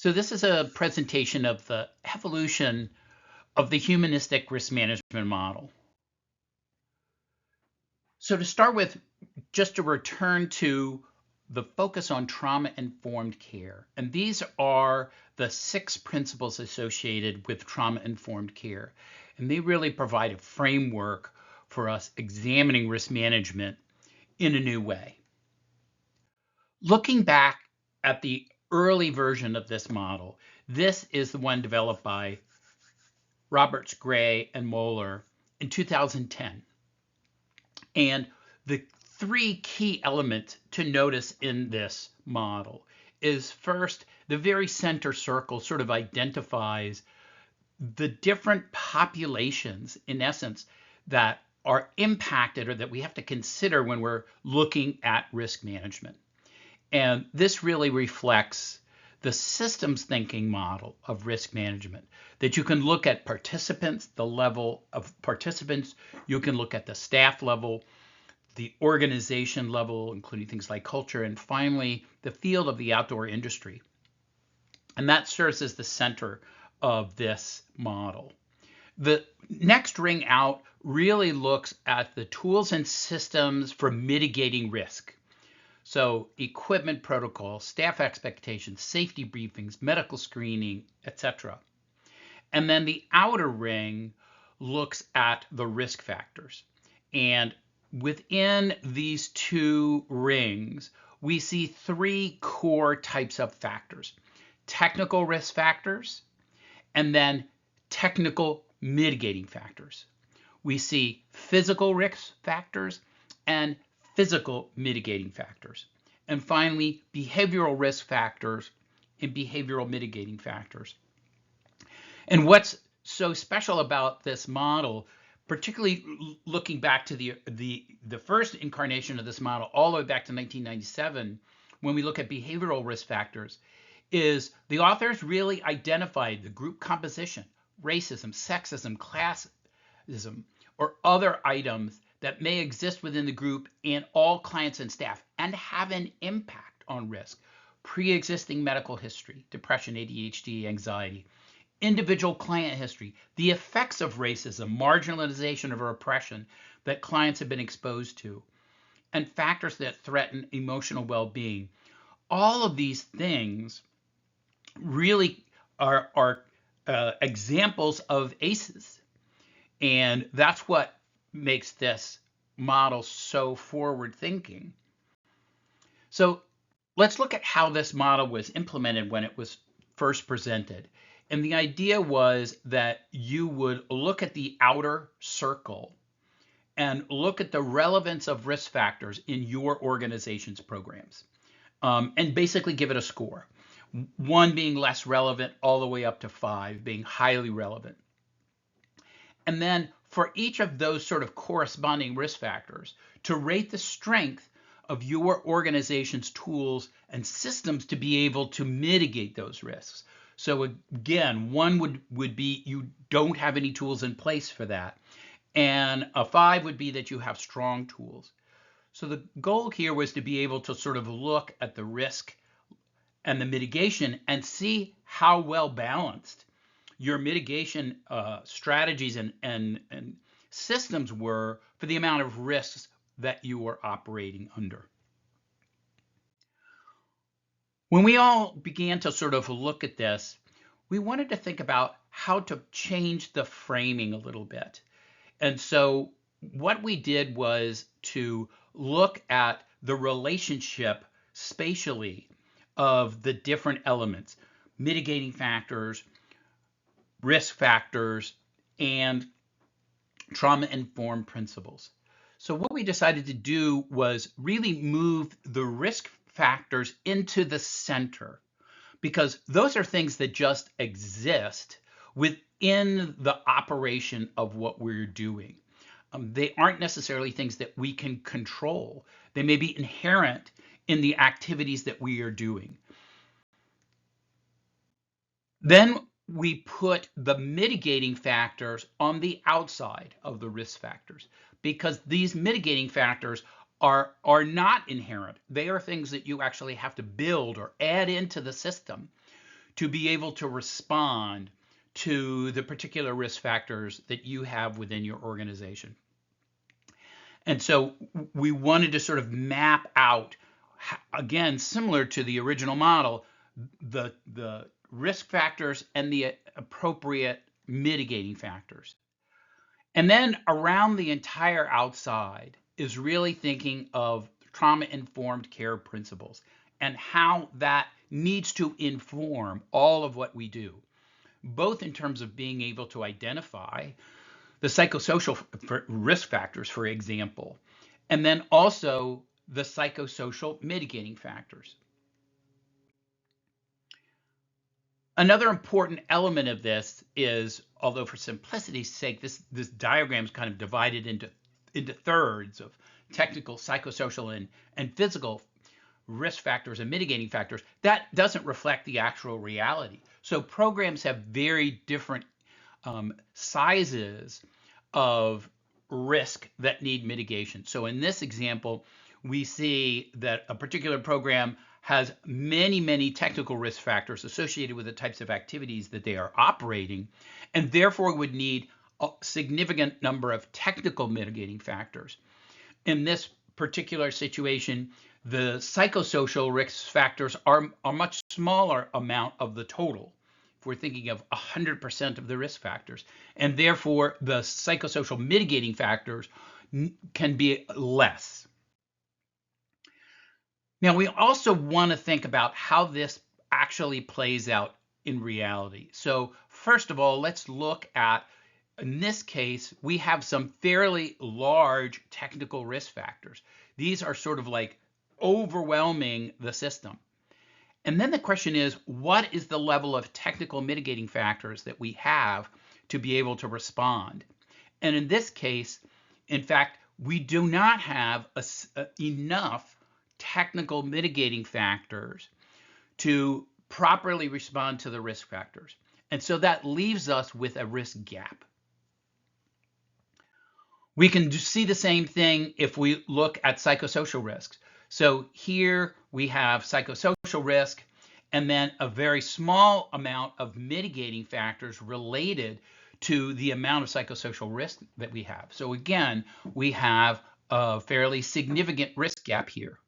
So this is a presentation of the evolution of the humanistic risk management model. So to start with, just to return to the focus on trauma-informed care. And these are the 6 principles associated with trauma-informed care. And they really provide a framework for us examining risk management in a new way. Looking back at the early version of this model, this is the one developed by Roberts, Gray, and Moeller in 2010. And the 3 key elements to notice in this model is first, the very center circle sort of identifies the different populations, in essence, that are impacted or that we have to consider when we're looking at risk management. And this really reflects the systems thinking model of risk management, that you can look at participants, the level of participants, you can look at the staff level, the organization level, including things like culture, and finally, the field of the outdoor industry. And that serves as the center of this model. The next ring out really looks at the tools and systems for mitigating risk. So equipment protocols, staff expectations, safety briefings, medical screening, etc. And then the outer ring looks at the risk factors. And within these 2 rings, we see 3 core types of factors: technical risk factors, and then technical mitigating factors. We see physical risk factors and physical mitigating factors. And finally, behavioral risk factors and behavioral mitigating factors. And what's so special about this model, particularly looking back to the first incarnation of this model all the way back to 1997, when we look at behavioral risk factors, is the authors really identified the group composition, racism, sexism, classism, or other items that may exist within the group and all clients and staff and have an impact on risk: pre-existing medical history, depression, ADHD, anxiety, individual client history, the effects of racism, marginalization, or oppression that clients have been exposed to, and factors that threaten emotional well-being. All of these things really are examples of ACEs. And that's what makes this model so forward-thinking. So let's look at how this model was implemented when it was first presented. And the idea was that you would look at the outer circle and look at the relevance of risk factors in your organization's programs, and basically give it a score. 1 being less relevant, all the way up to 5 being highly relevant. And then for each of those sort of corresponding risk factors, to rate the strength of your organization's tools and systems to be able to mitigate those risks. So again, 1 would be you don't have any tools in place for that. And a 5 would be that you have strong tools. So the goal here was to be able to sort of look at the risk and the mitigation and see how well balanced your mitigation strategies and systems were for the amount of risks that you were operating under. When we all began to sort of look at this, we wanted to think about how to change the framing a little bit. And so what we did was to look at the relationship spatially of the different elements: mitigating factors, risk factors, and trauma-informed principles. So what we decided to do was really move the risk factors into the center, because those are things that just exist within the operation of what we're doing. They aren't necessarily things that we can control. They may be inherent in the activities that we are doing. Then we put the mitigating factors on the outside of the risk factors, because these mitigating factors are not inherent. They are things that you actually have to build or add into the system to be able to respond to the particular risk factors that you have within your organization. And so we wanted to sort of map out, again, similar to the original model, the risk factors and the appropriate mitigating factors. And then around the entire outside is really thinking of trauma-informed care principles and how that needs to inform all of what we do, both in terms of being able to identify the psychosocial risk factors, for example, and then also the psychosocial mitigating factors. Another important element of this is, although for simplicity's sake, this diagram is kind of divided into thirds of technical, psychosocial, and physical risk factors and mitigating factors, that doesn't reflect the actual reality. So programs have very different sizes of risk that need mitigation. So in this example, we see that a particular program has many, many technical risk factors associated with the types of activities that they are operating, and therefore would need a significant number of technical mitigating factors. In this particular situation, the psychosocial risk factors are a much smaller amount of the total, if we're thinking of 100% of the risk factors, and therefore the psychosocial mitigating factors can be less. Now, we also want to think about how this actually plays out in reality. So first of all, let's look at, in this case, we have some fairly large technical risk factors. These are sort of like overwhelming the system. And then the question is, what is the level of technical mitigating factors that we have to be able to respond? And in this case, in fact, we do not have enough technical mitigating factors to properly respond to the risk factors. And so that leaves us with a risk gap. We can see the same thing if we look at psychosocial risks. So here we have psychosocial risk and then a very small amount of mitigating factors related to the amount of psychosocial risk that we have. So again, we have a fairly significant risk gap here.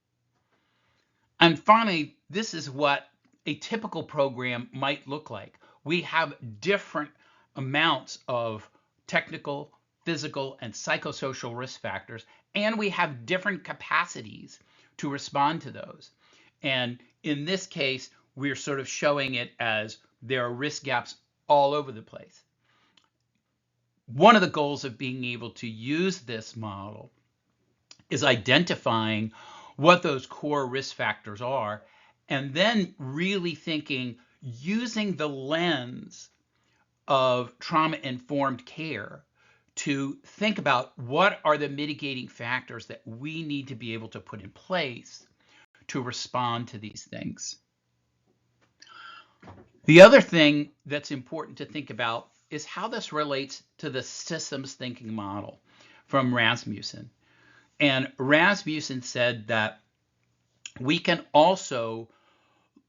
And finally, this is what a typical program might look like. We have different amounts of technical, physical, and psychosocial risk factors, and we have different capacities to respond to those. And in this case, we're sort of showing it as there are risk gaps all over the place. One of the goals of being able to use this model is identifying what those core risk factors are, and then really thinking, using the lens of trauma-informed care, to think about what are the mitigating factors that we need to be able to put in place to respond to these things. The other thing that's important to think about is how this relates to the systems thinking model from Rasmussen. And Rasmussen said that we can also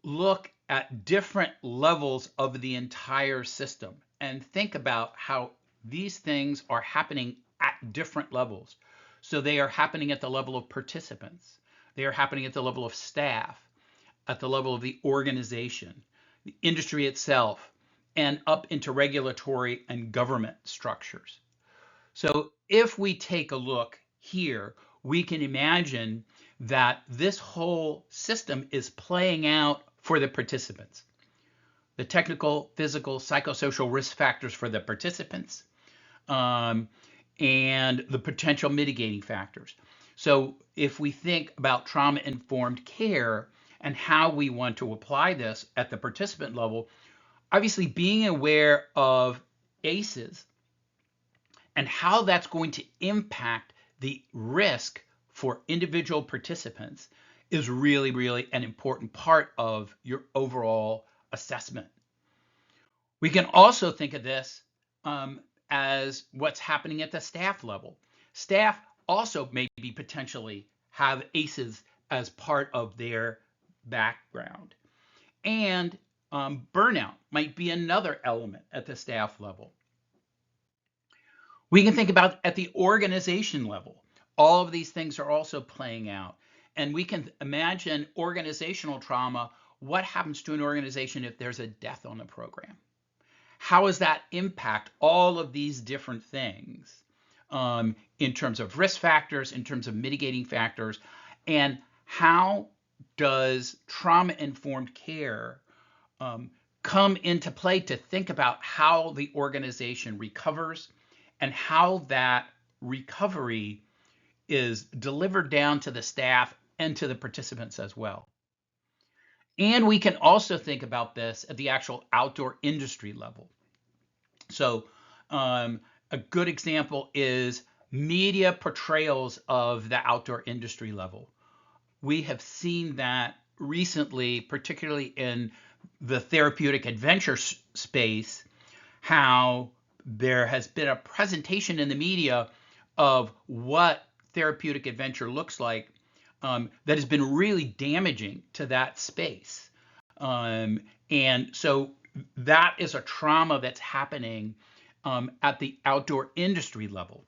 look at different levels of the entire system and think about how these things are happening at different levels. So they are happening at the level of participants. They are happening at the level of staff, at the level of the organization, the industry itself, and up into regulatory and government structures. So if we take a look here, we can imagine that this whole system is playing out for the participants. The technical, physical, psychosocial risk factors for the participants, and the potential mitigating factors. So if we think about trauma-informed care and how we want to apply this at the participant level, obviously being aware of ACEs and how that's going to impact the risk for individual participants is really, really an important part of your overall assessment. We can also think of this as what's happening at the staff level. Staff also maybe potentially have ACEs as part of their background. And Burnout might be another element at the staff level. We can think about at the organization level. All of these things are also playing out. And we can imagine organizational trauma. What happens to an organization if there's a death on the program? How does that impact all of these different things in terms of risk factors, in terms of mitigating factors, and how does trauma-informed care come into play to think about how the organization recovers and how that recovery is delivered down to the staff and to the participants as well. And we can also think about this at the actual outdoor industry level. So a good example is media portrayals of the outdoor industry level. We have seen that recently, particularly in the therapeutic adventure space, how there has been a presentation in the media of what therapeutic adventure looks like that has been really damaging to that space. And so that is a trauma that's happening at the outdoor industry level.